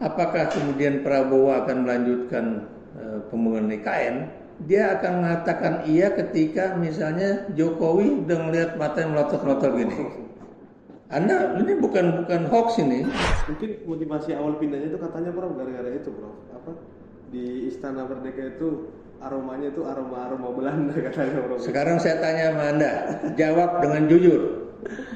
apakah kemudian Prabowo akan melanjutkan pembangunan IKN? Dia akan mengatakan iya ketika misalnya Jokowi udah ngelihat matanya melotot-melotot gini. Anda ini bukan hoax ini. Mungkin motivasi awal pindahnya itu katanya Prof gara-gara itu Prof. Apa di Istana Merdeka itu aromanya itu aroma Belanda katanya Prof. Sekarang saya tanya sama Anda, jawab dengan jujur.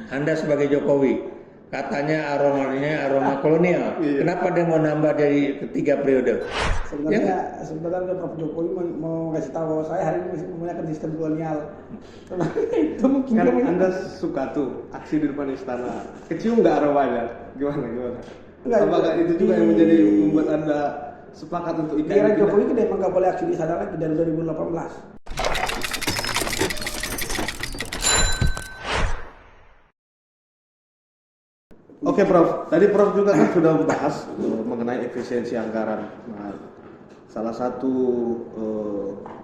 Anda sebagai Jokowi, katanya aromanya aroma kolonial. Iya. Kenapa dia mau nambah dari ketiga periode? Sebenarnya Prof Jokowi mau kasih tahu bahwa saya hari ini masih menggunakan sistem kolonial. Itu mungkin Kan Anda suka tuh aksi di depan istana. Kecium nggak aromanya? Gimana? Enggak, Apakah itu juga yang menjadi membuat Anda sepakat untuk di era Jokowi itu memang nggak boleh aksi di sana lagi dari 2018. Oke Prof, tadi Prof juga kan sudah membahas mengenai efisiensi anggaran. Nah, salah satu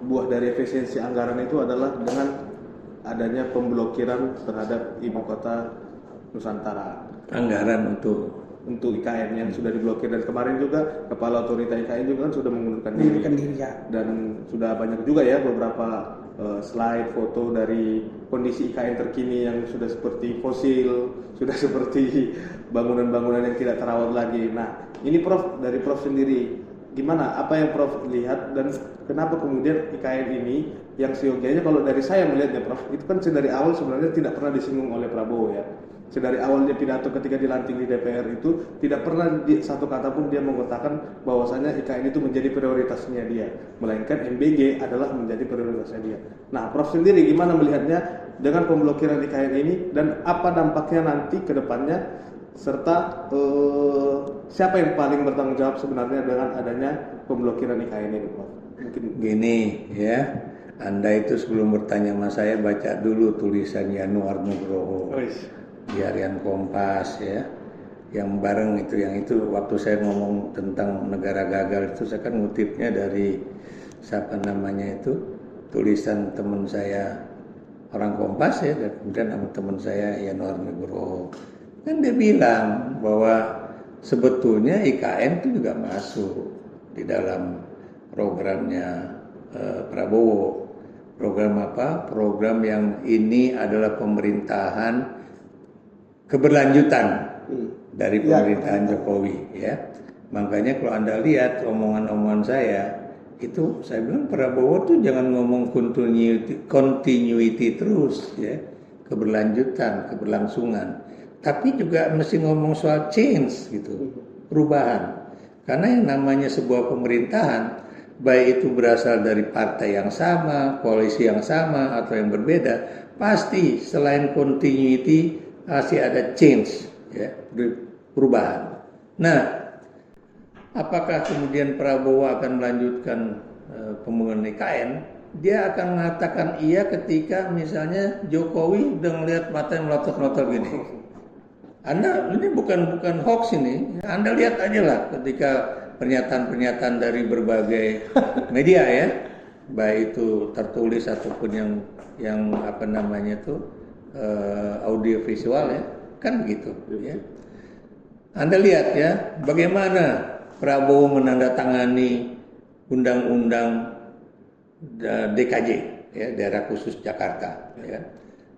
buah dari efisiensi anggaran itu adalah dengan adanya pemblokiran terhadap ibu kota Nusantara. Anggaran untuk IKN yang sudah diblokir, dan kemarin juga kepala otorita IKN juga kan sudah mengundurkan diri ya. Dan sudah banyak juga ya beberapa slide foto dari kondisi IKN terkini yang sudah seperti fosil, sudah seperti bangunan-bangunan yang tidak terawat lagi. Nah ini Prof, dari Prof sendiri gimana, apa yang Prof lihat dan kenapa kemudian IKN ini yang seyogianya, kalau dari saya melihatnya Prof, itu kan dari awal sebenarnya tidak pernah disinggung oleh Prabowo ya. Dari awal dia pidato ketika dilantik di DPR itu tidak pernah satu kata pun dia mengatakan bahwasanya IKN itu menjadi prioritasnya dia, melainkan MBG adalah menjadi prioritasnya dia. Nah, Prof sendiri gimana melihatnya dengan pemblokiran IKN ini dan apa dampaknya nanti ke depannya, serta siapa yang paling bertanggung jawab sebenarnya dengan adanya pemblokiran IKN ini, Prof? Mungkin gini ya. Anda itu sebelum bertanya sama saya baca dulu tulisan Yanuar Nugroho di harian Kompas ya, yang bareng itu, yang itu waktu saya ngomong tentang negara gagal itu saya kan ngutipnya dari siapa namanya itu, tulisan teman saya orang Kompas ya, dan kemudian nama teman saya Yanuar Nugroho. Kan dia bilang bahwa sebetulnya IKN itu juga masuk di dalam programnya Prabowo. Program apa? Program yang ini adalah pemerintahan keberlanjutan dari pemerintahan Jokowi ya. Makanya kalau Anda lihat omongan-omongan saya itu, saya bilang Prabowo tuh jangan ngomong continuity terus ya, keberlanjutan, keberlangsungan, tapi juga mesti ngomong soal change gitu, perubahan. Karena yang namanya sebuah pemerintahan, baik itu berasal dari partai yang sama, koalisi yang sama atau yang berbeda, pasti selain continuity masih ada change ya, perubahan. Nah, apakah kemudian Prabowo akan melanjutkan pembangunan IKN? Dia akan mengatakan iya ketika misalnya Jokowi udah ngelihat matanya melotot-melotot gini. Anda ini bukan hoax ini. Anda lihat aja lah ketika pernyataan-pernyataan dari berbagai media ya, baik itu tertulis ataupun yang apa namanya tuh audio visual ya, kan begitu ya. Anda lihat ya bagaimana Prabowo menandatangani undang-undang DKJ ya, daerah khusus Jakarta ya.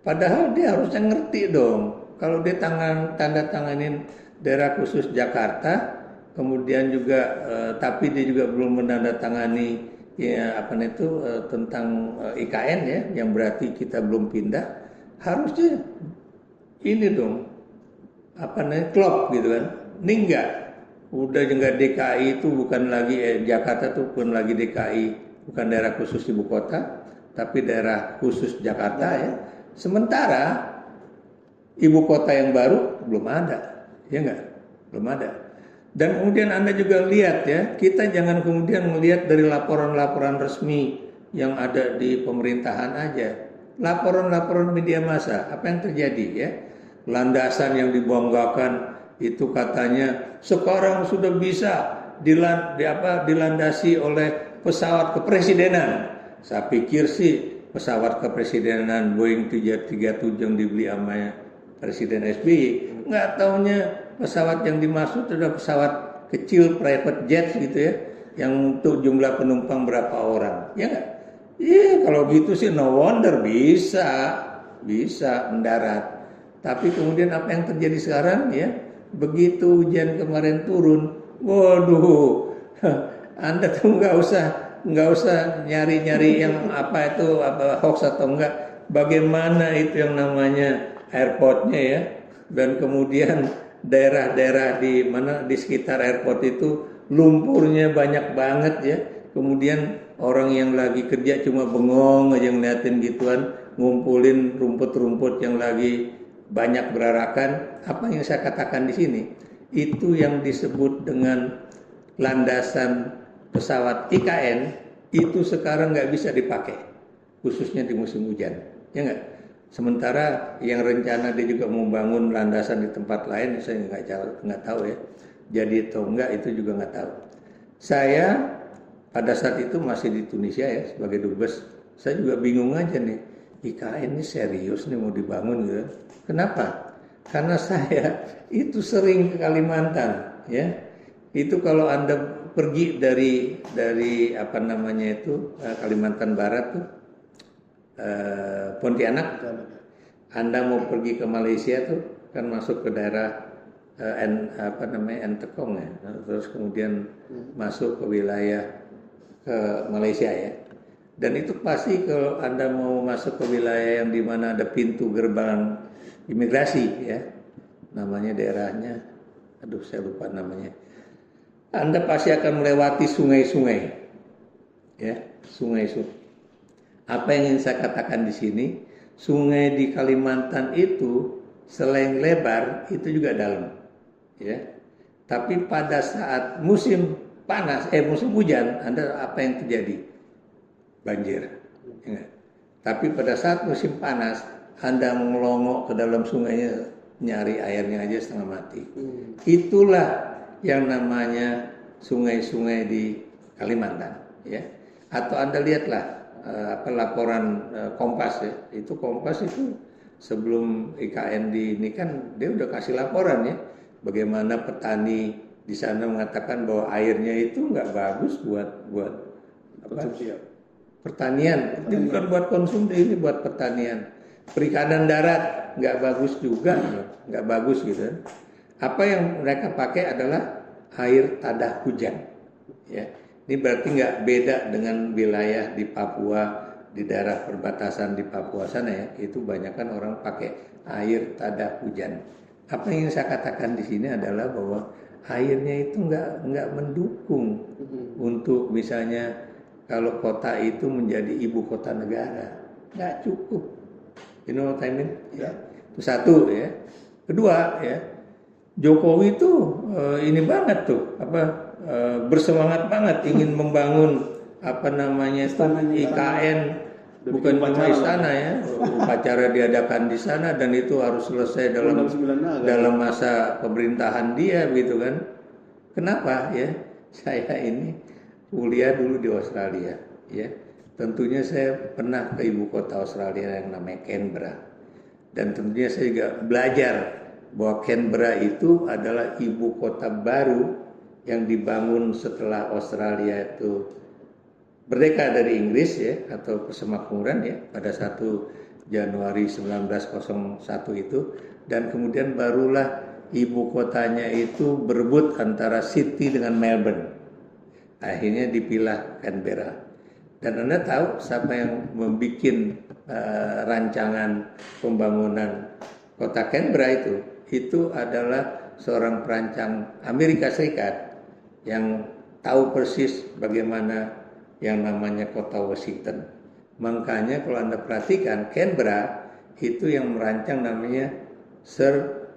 Padahal dia harusnya ngerti dong, kalau dia tanda tanganin daerah khusus Jakarta, kemudian juga tapi dia juga belum menandatangani ya apa itu tentang IKN ya, yang berarti kita belum pindah. Harusnya ini dong apa namanya klop gitu kan. Ini udah enggak, DKI itu bukan lagi Jakarta itu bukan lagi DKI, bukan daerah khusus ibu kota, tapi daerah khusus Jakarta ya. Sementara ibu kota yang baru belum ada, ya enggak? Belum ada. Dan kemudian Anda juga lihat ya, kita jangan kemudian melihat dari laporan-laporan resmi yang ada di pemerintahan aja. Laporan-laporan media massa, apa yang terjadi ya? Landasan yang dibanggakan itu katanya sekarang sudah bisa dilandasi oleh pesawat kepresidenan. Saya pikir sih pesawat kepresidenan Boeing 737 yang dibeli sama Presiden SBY, nggak taunya pesawat yang dimaksud adalah pesawat kecil private jet gitu ya, yang untuk jumlah penumpang berapa orang, ya nggak? Iya, kalau gitu sih no wonder bisa mendarat. Tapi kemudian apa yang terjadi sekarang ya, begitu hujan kemarin turun, waduh, Anda tuh nggak usah nyari-nyari yang apa itu apa hoax atau enggak. Bagaimana itu yang namanya airportnya ya, dan kemudian daerah-daerah di mana di sekitar airport itu lumpurnya banyak banget ya. Kemudian orang yang lagi kerja cuma bengong aja ngeliatin gituan, ngumpulin rumput-rumput yang lagi banyak berarakan. Apa yang saya katakan di sini, itu yang disebut dengan landasan pesawat IKN itu sekarang nggak bisa dipakai, khususnya di musim hujan, ya nggak? Sementara yang rencana dia juga mau bangun landasan di tempat lain, saya nggak tahu ya. Jadi atau enggak itu juga nggak tahu. Saya pada saat itu masih di Tunisia ya sebagai dubes. Saya juga bingung aja nih, IKN ini serius nih mau dibangun gitu. Kenapa? Karena saya itu sering ke Kalimantan, ya. Itu kalau Anda pergi dari apa namanya itu Kalimantan Barat tuh Pontianak, Anda mau pergi ke Malaysia tuh kan masuk ke daerah Entekong ya, terus kemudian masuk ke wilayah ke Malaysia ya. Dan itu pasti kalau Anda mau masuk ke wilayah yang dimana ada pintu gerbang imigrasi ya, namanya daerahnya, aduh saya lupa namanya. Anda pasti akan melewati sungai-sungai, ya, sungai-sungai. Apa yang ingin saya katakan di sini, sungai di Kalimantan itu selain lebar itu juga dalam, ya. Tapi pada saat musim panas, musim hujan, apa yang terjadi? Banjir. Ya. Tapi pada saat musim panas, Anda melongok ke dalam sungainya, nyari airnya aja setengah mati. Itulah yang namanya sungai-sungai di Kalimantan, ya. Atau Anda lihatlah laporan Kompas ya, itu Kompas itu sebelum IKN ini kan dia udah kasih laporan ya, bagaimana petani di sana mengatakan bahwa airnya itu nggak bagus buat pertanian. Ini bukan buat konsumsi, ini buat pertanian. Perikanan darat nggak bagus juga, nggak bagus gitu. Apa yang mereka pakai adalah air tadah hujan, ya. Ini berarti nggak beda dengan wilayah di Papua, di daerah perbatasan di Papua sana ya. Itu banyak kan orang pakai air tadah hujan. Apa yang saya katakan di sini adalah bahwa airnya itu nggak mendukung untuk misalnya kalau kota itu menjadi ibu kota negara, nggak cukup. You know what I mean? Ya. Itu satu ya. Kedua ya, Jokowi itu ini banget tuh bersemangat banget ingin membangun apa namanya IKN, bukan cuma istana ya, upacara diadakan di sana dan itu harus selesai dalam masa pemerintahan dia gitu kan. Kenapa ya? Saya ini kuliah dulu di Australia ya. Tentunya saya pernah ke ibu kota Australia yang namanya Canberra. Dan tentunya saya juga belajar bahwa Canberra itu adalah ibu kota baru yang dibangun setelah Australia itu merdeka dari Inggris ya, atau persemakmuran ya, pada 1 Januari 1901 itu, dan kemudian barulah ibu kotanya itu berebut antara Sydney dengan Melbourne. Akhirnya dipilih Canberra. Dan Anda tahu siapa yang membuat rancangan pembangunan kota Canberra itu? Itu adalah seorang perancang Amerika Serikat yang tahu persis bagaimana yang namanya kota Washington. Makanya kalau Anda perhatikan Canberra itu yang merancang namanya Sir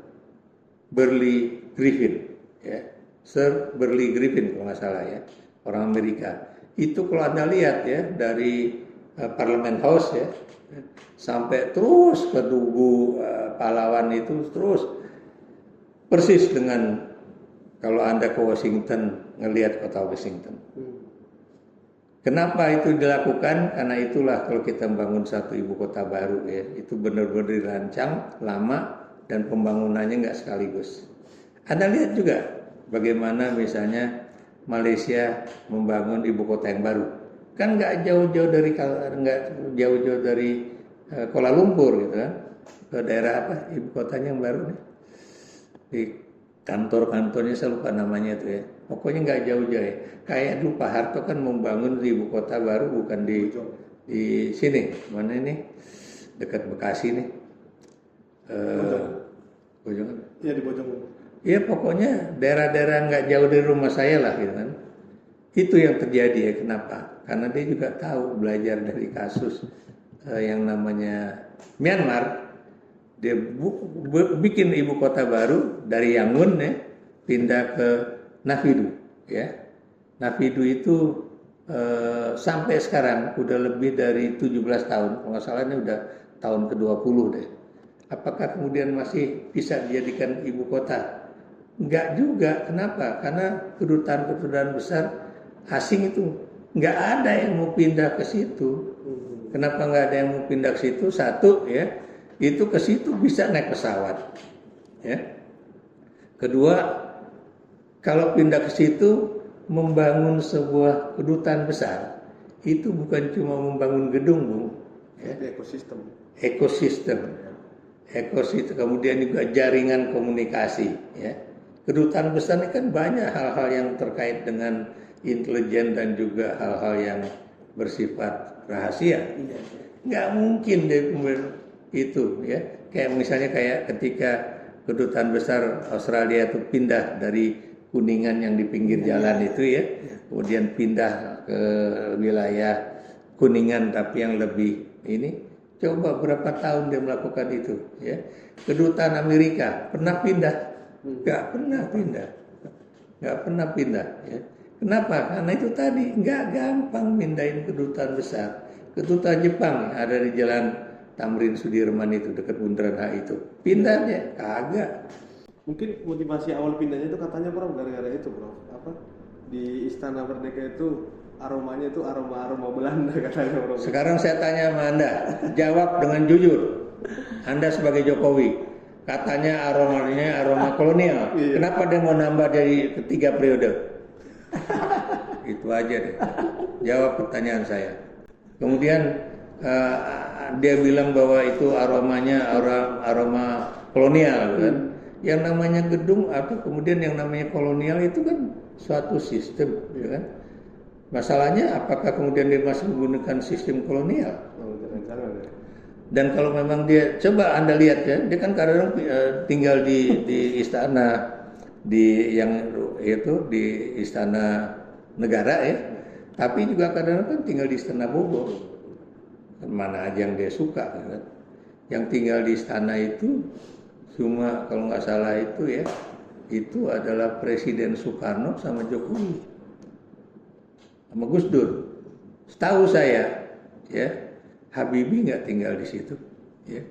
Burley Griffin, ya. Sir Burley Griffin kalau nggak salah ya, orang Amerika. Itu kalau Anda lihat ya dari Parliament House ya sampai terus ke Tugu Pahlawan itu terus persis dengan kalau Anda ke Washington ngelihat kota Washington. Kenapa itu dilakukan? Karena itulah kalau kita membangun satu ibu kota baru ya, itu benar-benar dirancang lama dan pembangunannya nggak sekaligus. Anda lihat juga bagaimana misalnya Malaysia membangun ibu kota yang baru. Kan nggak jauh-jauh dari Kuala Lumpur gitu kan. Ke daerah apa ibu kotanya yang baru nih? Di kantor-kantornya saya lupa namanya itu ya. Pokoknya nggak jauh-jauh ya. Kayak dulu Pak Harto kan membangun di ibu kota baru, bukan di sini. Mana ini? Dekat Bekasi nih. Bojong. Iya di Bojong. Ya pokoknya daerah-daerah nggak jauh dari rumah saya lah gitu kan. Itu yang terjadi ya. Kenapa? Karena dia juga tahu belajar dari kasus yang namanya Myanmar. Dia bikin ibu kota baru dari Yangon ya, pindah ke Naypyidaw ya. Naypyidaw itu sampai sekarang udah lebih dari 17 tahun. Kalau nggak salah ini udah tahun ke-20 deh. Apakah kemudian masih bisa dijadikan ibu kota? Enggak juga. Kenapa? Karena kedutaan-kedutaan besar asing itu nggak ada yang mau pindah ke situ. Kenapa nggak ada yang mau pindah ke situ? Satu ya, itu ke situ bisa naik pesawat. Ya. Kedua, kalau pindah ke situ membangun sebuah kedutaan besar, itu bukan cuma membangun gedung, Bung. Ya. Ekosistem. Kemudian juga jaringan komunikasi. Ya. Kedutaan besar ini kan banyak hal-hal yang terkait dengan intelijen dan juga hal-hal yang bersifat rahasia. Nggak mungkin deh itu ya. Kayak misalnya ketika kedutaan besar Australia itu pindah dari Kuningan yang di pinggir jalan itu ya, kemudian pindah ke wilayah Kuningan tapi yang lebih ini. Coba berapa tahun dia melakukan itu ya. Kedutaan Amerika pernah pindah? Nggak pernah pindah ya. Kenapa? Karena itu tadi nggak gampang pindahin kedutaan besar. Kedutaan Jepang ada di Jalan Tamrin Sudirman itu dekat Bundaran HI itu. Pindah dia? Kagak. Mungkin motivasi awal pindahnya itu katanya Prof gara-gara itu Prof. Apa? Di Istana Merdeka itu aromanya itu aroma Belanda katanya Prof. Sekarang saya tanya sama Anda, jawab dengan jujur. Anda sebagai Jokowi, katanya aromanya aroma kolonial. Iya. Kenapa dia mau nambah dari ketiga periode? Itu aja deh. Jawab pertanyaan saya. Kemudian dia bilang bahwa itu aromanya aroma kolonial kan. Yang namanya gedung atau kemudian yang namanya kolonial itu kan suatu sistem ya kan. Masalahnya apakah kemudian dia masih menggunakan sistem kolonial? Dan kalau memang dia, coba Anda lihat ya, dia kan kadang tinggal di istana di Istana Negara ya. Tapi juga kadang kan tinggal di Istana Bogor. Mana aja yang dia suka kan. Yang tinggal di istana itu cuma kalau nggak salah itu ya, itu adalah Presiden Soekarno sama Jokowi sama Gus Dur. Setahu saya ya, Habibie nggak tinggal di situ ya.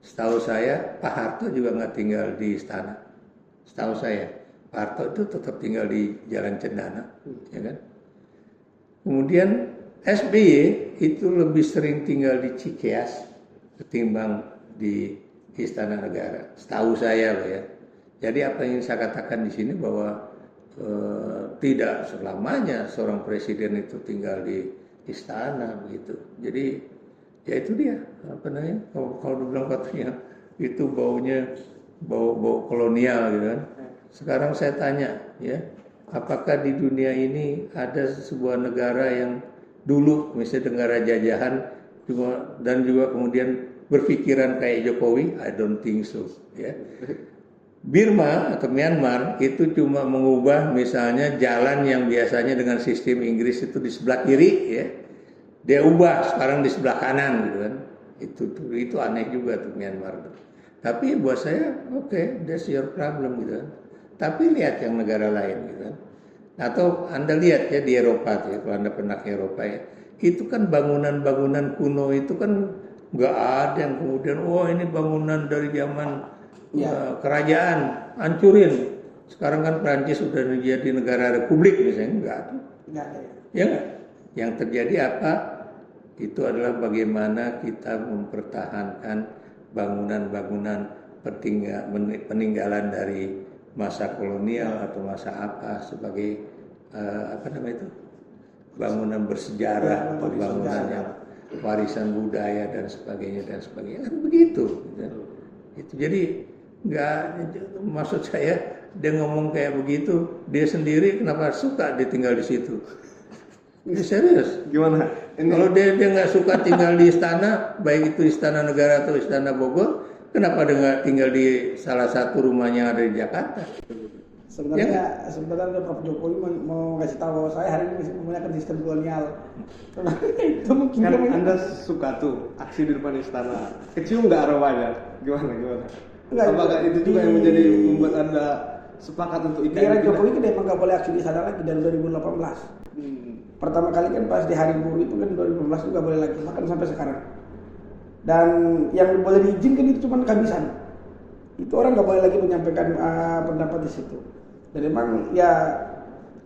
Setahu saya Pak Harto juga nggak tinggal di istana. Setahu saya Pak Harto itu tetap tinggal di Jalan Cendana ya kan. Kemudian SBY itu lebih sering tinggal di Cikeas ketimbang di Istana Negara. Setahu saya loh ya. Jadi apa yang saya katakan di sini bahwa tidak selamanya seorang presiden itu tinggal di istana begitu. Jadi ya itu dia apa namanya kalau dibilang katanya itu bau kolonial gitu kan. Sekarang saya tanya ya, apakah di dunia ini ada sebuah negara yang dulu misalnya negara jajahan dan juga kemudian berpikiran kayak Jokowi? I don't think so ya. Birma atau Myanmar itu cuma mengubah misalnya jalan yang biasanya dengan sistem Inggris itu di sebelah kiri ya, dia ubah sekarang di sebelah kanan gitu kan. Itu aneh juga tuh Myanmar. Tapi buat saya oke, that's your problem gitu kan. Tapi lihat yang negara lain gitu kan. Atau Anda lihat ya di Eropa tuh ya, kalau Anda pernah ke Eropa ya, itu kan bangunan-bangunan kuno itu kan nggak ada yang kemudian ini bangunan dari zaman kerajaan hancurin. Sekarang kan Prancis sudah menjadi negara republik misalnya, enggak ada. Ya enggak? Yang terjadi apa? Itu adalah bagaimana kita mempertahankan bangunan-bangunan peninggalan dari masa kolonial atau masa apa sebagai apa namanya itu bangunan bersejarah atau bangunan yang warisan budaya dan sebagainya kan begitu. Itu jadi nggak, maksud saya dia ngomong kayak begitu, dia sendiri kenapa suka dia tinggal di situ? Ini serius. Gimana? Kalau dia nggak suka tinggal di istana, baik itu istana negara atau istana Bogor, kenapa dia nggak tinggal di salah satu rumahnya yang ada di Jakarta? Sebenarnya Prof Jokowi mau kasih tahu bahwa saya hari ini masih menggunakan sistem kolonial. Itu mungkin Kan Anda suka tuh aksi di depan istana, kecium nggak aromanya? Gimana? Apakah itu juga yang menjadi membuat Anda sepakat untuk di era Jokowi kan emang nggak boleh aksi di sana lagi dari 2018. Pertama kali kan pas di Hari Buruh itu kan 2015 juga boleh lagi, bahkan sampai sekarang. Dan yang boleh diizinkan itu cuma kehabisan. Itu orang nggak boleh lagi menyampaikan pendapat di situ. Dan memang ya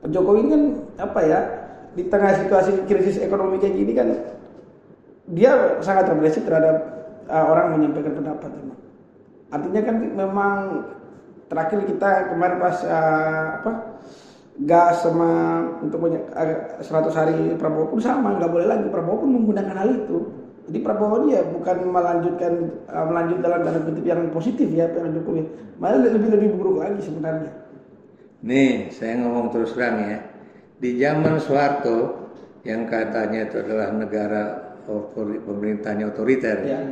Jokowi ini kan apa ya, di tengah situasi krisis ekonomi kayak gini kan dia sangat represif terhadap orang menyampaikan pendapat memang. Artinya kan memang terakhir kita kemarin pas gas sama untuk 100 hari Prabowo pun sama, nggak boleh lagi, Prabowo pun menggunakan hal itu. Jadi Prabowo dia bukan melanjut dalam tanda kutip yang positif ya Pak Jokowi, malah lebih buruk lagi sebenarnya. Nih, saya ngomong terus terang ya. Di zaman Soeharto yang katanya itu adalah negara pemerintahnya otoriter, Ya.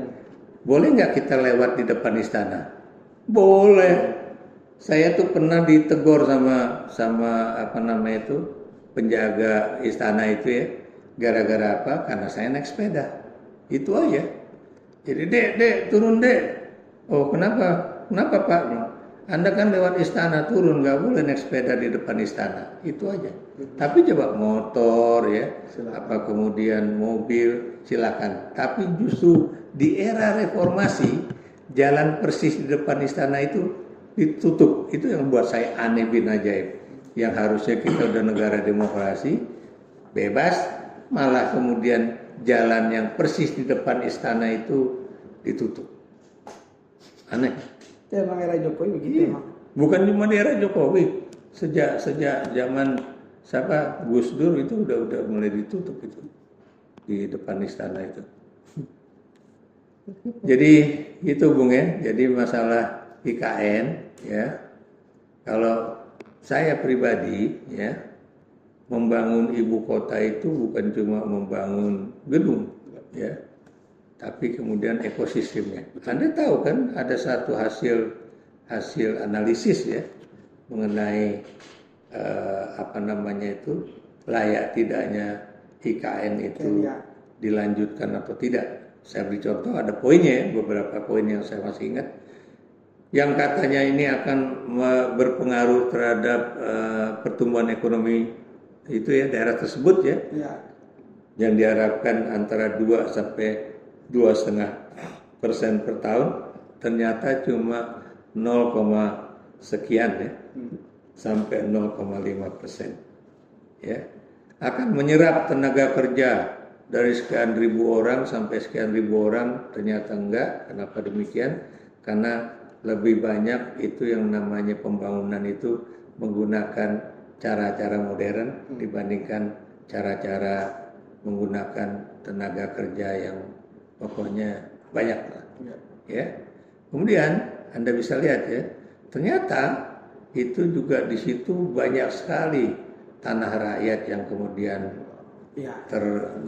boleh nggak kita lewat di depan istana? Boleh. Saya tuh pernah ditegur sama apa namanya itu penjaga istana itu ya. Gara-gara apa? Karena saya naik sepeda. Itu aja. Jadi dek turun dek. Oh kenapa? Kenapa Pak? Anda kan lewat istana turun, nggak boleh naik sepeda di depan istana. Itu aja. Tapi coba motor ya, apa kemudian mobil silakan. Tapi justru di era reformasi jalan persis di depan istana itu ditutup. Itu yang buat saya aneh bin ajaib. Yang harusnya kita udah negara demokrasi, bebas, malah kemudian jalan yang persis di depan istana itu ditutup. Aneh. Ya emang era Jokowi begitu emang. Bukan cuma di era Jokowi, sejak zaman siapa Gus Dur itu udah mulai ditutup itu di depan istana itu. Jadi itu Bung ya. Jadi masalah IKN ya. Kalau saya pribadi ya, membangun ibu kota itu bukan cuma membangun gedung ya, tapi kemudian ekosistemnya. Anda tahu kan ada satu hasil analisis ya mengenai apa namanya itu layak tidaknya IKN itu dilanjutkan atau tidak. Saya beri contoh, ada poinnya ya, beberapa poin yang saya masih ingat. Yang katanya ini akan berpengaruh terhadap pertumbuhan ekonomi itu ya daerah tersebut ya. Yang diharapkan antara 2 sampai 2,5% per tahun, ternyata cuma 0, sekian ya, sampai 0,5% ya. Akan menyerap tenaga kerja dari sekian ribu orang sampai sekian ribu orang, ternyata enggak. Kenapa demikian? Karena lebih banyak itu yang namanya pembangunan itu menggunakan cara-cara modern dibandingkan cara-cara menggunakan tenaga kerja yang pokoknya banyak lah. Ya. Kemudian Anda bisa lihat ya, ternyata itu juga di situ banyak sekali tanah rakyat yang kemudian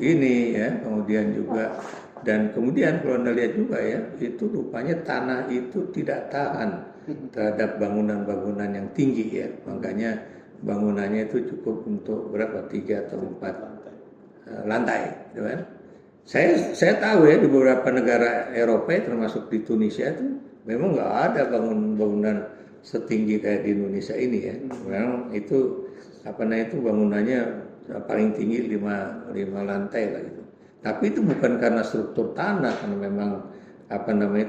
ini ya, kemudian juga dan kemudian kalau Anda lihat juga ya, itu rupanya tanah itu tidak tahan terhadap bangunan-bangunan yang tinggi ya, makanya bangunannya itu cukup untuk berapa 3 atau 4 lantai, gitu kan? Saya tahu ya di beberapa negara Eropa termasuk di Tunisia itu memang nggak ada bangunan setinggi kayak di Indonesia ini ya. Memang itu bangunannya paling tinggi 5 lantai lah gitu. Tapi itu bukan karena struktur tanah, karena memang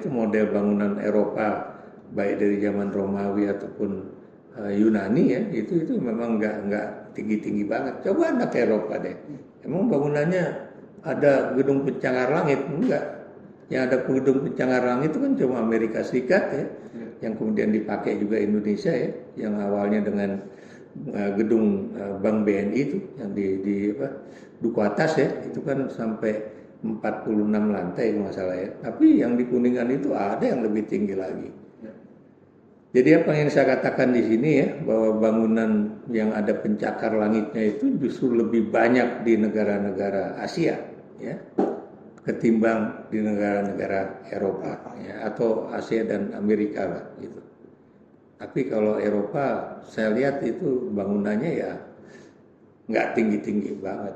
model bangunan Eropa baik dari zaman Romawi ataupun Yunani ya, itu memang nggak tinggi banget. Coba Anda ke Eropa deh, emang bangunannya ada gedung pencagar langit? Enggak. Yang ada gedung pencakar langit itu kan cuma Amerika Serikat ya, yang kemudian dipakai juga Indonesia ya, yang awalnya dengan gedung Bank BNI itu yang di apa, Duku Atas ya, itu kan sampai 46 lantai kalau nggak salah ya. Tapi yang di Kuningan itu ada yang lebih tinggi lagi. Jadi apa yang saya katakan di sini ya, bahwa bangunan yang ada pencakar langitnya itu justru lebih banyak di negara-negara Asia ya, ketimbang di negara-negara Eropa ya, atau Asia dan Amerika lah gitu. Tapi kalau Eropa saya lihat itu bangunannya ya nggak tinggi-tinggi banget.